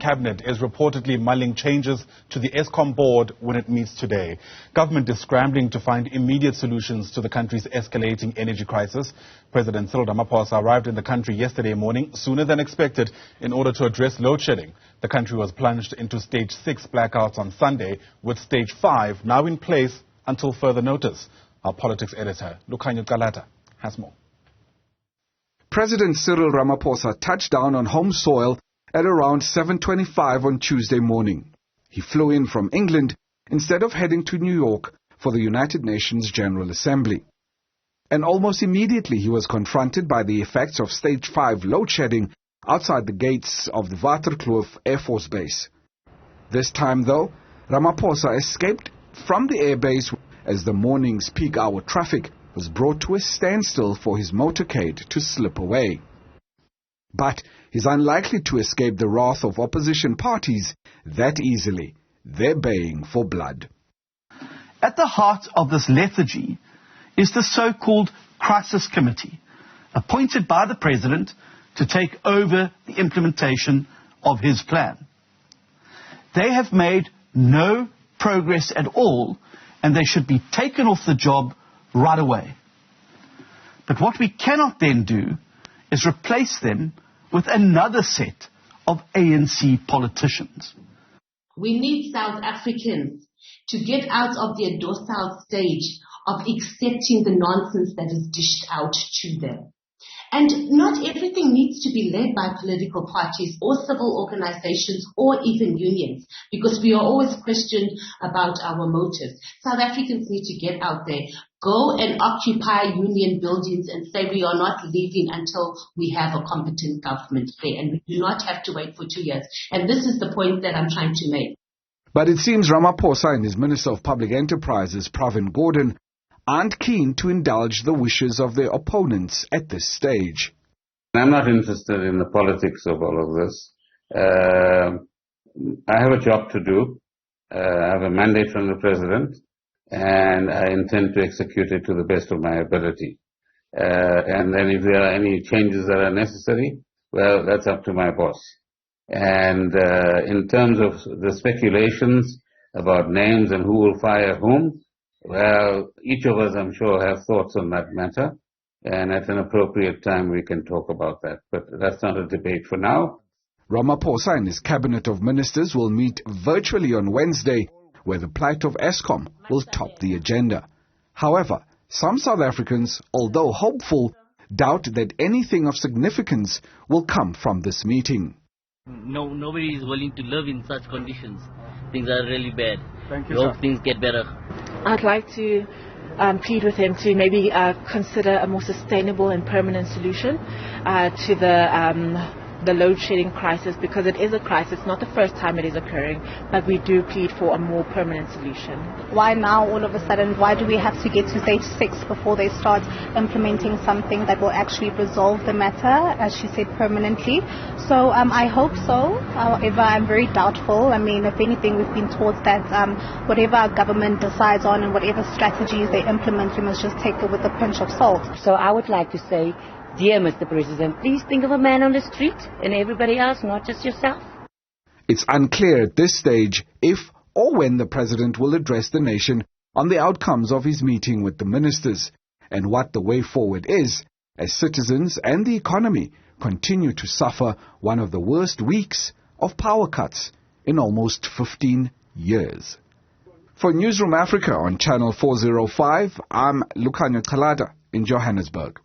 cabinet is reportedly mulling changes to the Eskom board when it meets today. Government is scrambling to find immediate solutions to the country's escalating energy crisis. President Cyril Ramaphosa arrived in the country yesterday morning, sooner than expected, in order to address load shedding. The country was plunged into stage 6 blackouts on Sunday, with stage 5 now in place until further notice. Our politics editor, Lukhanyo Calata, has more. President Cyril Ramaphosa touched down on home soil at around 7:25 on Tuesday morning. He flew in from England instead of heading to New York for the United Nations General Assembly. And almost immediately he was confronted by the effects of stage 5 load shedding outside the gates of the Waterkloof Air Force Base. This time, though, Ramaphosa escaped from the airbase as the morning's peak hour traffic was brought to a standstill for his motorcade to slip away. But he's unlikely to escape the wrath of opposition parties that easily. They're baying for blood. At the heart of this lethargy is the so-called Crisis Committee, appointed by the President to take over the implementation of his plan. They have made no progress at all, and they should be taken off the job right away. But what we cannot then do is replace them with another set of ANC politicians. We need South Africans to get out of their docile stage of accepting the nonsense that is dished out to them. And not everything needs to be led by political parties or civil organizations or even unions, because we are always questioned about our motives. South Africans need to get out there, go and occupy union buildings and say we are not leaving until we have a competent government there, and we do not have to wait for 2 years. And this is the point that I'm trying to make. But it seems Ramaphosa and his Minister of Public Enterprises, Pravin Gordhan, aren't keen to indulge the wishes of their opponents at this stage. I'm not interested in the politics of all of this. I have a job to do. I have a mandate from the President, and I intend to execute it to the best of my ability. And then if there are any changes that are necessary, well, that's up to my boss. And in terms of the speculations about names and who will fire whom, well, each of us, I'm sure, have thoughts on that matter, and at an appropriate time we can talk about that. But that's not a debate for now. Ramaphosa and his cabinet of ministers will meet virtually on Wednesday, where the plight of Eskom will top the agenda. However, some South Africans, although hopeful, doubt that anything of significance will come from this meeting. Nobody is willing to live in such conditions. Things are really bad. Thank you, we hope things get better. I'd like to plead with him to maybe consider a more sustainable and permanent solution to the load shedding crisis, because it is a crisis, not the first time it is occurring, but we do plead for a more permanent solution. Why now all of a sudden? Why do we have to get to stage 6 before they start implementing something that will actually resolve the matter, as she said, permanently? So I hope so. However, I'm very doubtful. I mean, if anything, we've been taught that whatever our government decides on and whatever strategies they implement, we must just take it with a pinch of salt. So I would like to say, dear Mr. President, please think of a man on the street and everybody else, not just yourself. It's unclear at this stage if or when the President will address the nation on the outcomes of his meeting with the ministers and what the way forward is, as citizens and the economy continue to suffer one of the worst weeks of power cuts in almost 15 years. For Newzroom Afrika on Channel 405, I'm Lukhanyo Calata in Johannesburg.